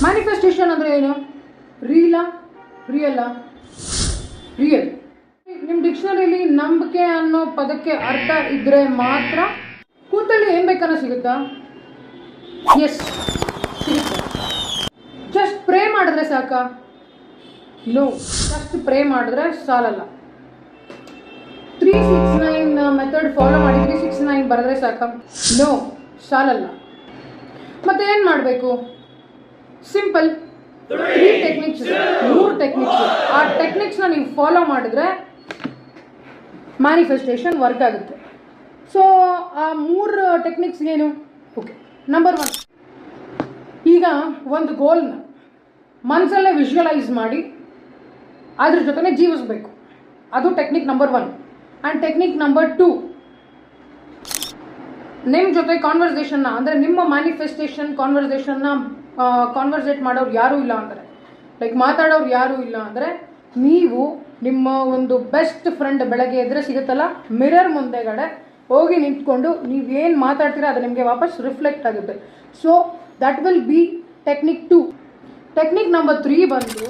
Manifestation ಅಂದರೆ ಏನು? Real. ನಿಮ್ಮ ಡಿಕ್ಷನರಿಲಿ ನಂಬಿಕೆ ಅನ್ನೋ ಪದಕ್ಕೆ ಅರ್ಥ ಇದ್ದರೆ ಮಾತ್ರ ಕೂತಲ್ಲಿ ಏನು ಬೇಕಾದ್ರೂ ಸಿಗುತ್ತಾ? ಎಸ್, ಸಿಗುತ್ತೆ. ಜಸ್ಟ್ ಪ್ರೇ ಮಾಡಿದ್ರೆ ಸಾಕಾ? ನೋ, ಜಸ್ಟ್ ಪ್ರೇ ಮಾಡಿದ್ರೆ ಸಾಲಲ್ಲ. 369 ಮೆಥಡ್ ಫಾಲೋ ಮಾಡಿ 369 ಬರೆದ್ರೆ ಸಾಕಾ? ನೋ, ಸಾಲಲ್ಲ. ಮತ್ತೆ ಏನು ಮಾಡಬೇಕು? Simple, 3 techniques, 3 techniques. ಆ ಟೆಕ್ನಿಕ್ಸ್ನ ನೀವು ಫಾಲೋ ಮಾಡಿದ್ರೆ ಮ್ಯಾನಿಫೆಸ್ಟೇಷನ್ ವರ್ಕ್ ಆಗುತ್ತೆ. ಸೊ ಆ 3 ಟೆಕ್ನಿಕ್ಸ್ ಏನು? ಓಕೆ, ನಂಬರ್ 1, ಈಗ ಒಂದು ಗೋಲ್ನ ಮನಸ್ಸಲ್ಲೇ ವಿಜುವಲೈಸ್ ಮಾಡಿ ಅದ್ರ ಜೊತೆ ಜೀವಿಸಬೇಕು. ಅದು technique number 1. And technique number 2, ನಿಮ್ಮ ಜೊತೆ ಕಾನ್ವರ್ಸೇಷನ್ನ ಅಂದರೆ ನಿಮ್ಮ ಮ್ಯಾನಿಫೆಸ್ಟೇಷನ್ ಕಾನ್ವರ್ಸೇಟ್ ಮಾಡೋರು ಯಾರೂ ಇಲ್ಲ ಅಂದರೆ, ಲೈಕ್ ಮಾತಾಡೋರು ಯಾರೂ ಇಲ್ಲ ಅಂದರೆ, ನೀವು ನಿಮ್ಮ ಒಂದು ಬೆಸ್ಟ್ ಫ್ರೆಂಡ್ ಬೆಳಗ್ಗೆ ಎದ್ರೆ ಸಿಗುತ್ತಲ್ಲ, ಮಿರರ್ ಮುಂದೆಗಡೆ ಹೋಗಿ ನಿಂತ್ಕೊಂಡು ನೀವೇನು ಮಾತಾಡ್ತೀರಾ ಅದು ನಿಮಗೆ ವಾಪಸ್ ರಿಫ್ಲೆಕ್ಟ್ ಆಗುತ್ತೆ. So that will be technique 2. Technique number 3 ಬಂದು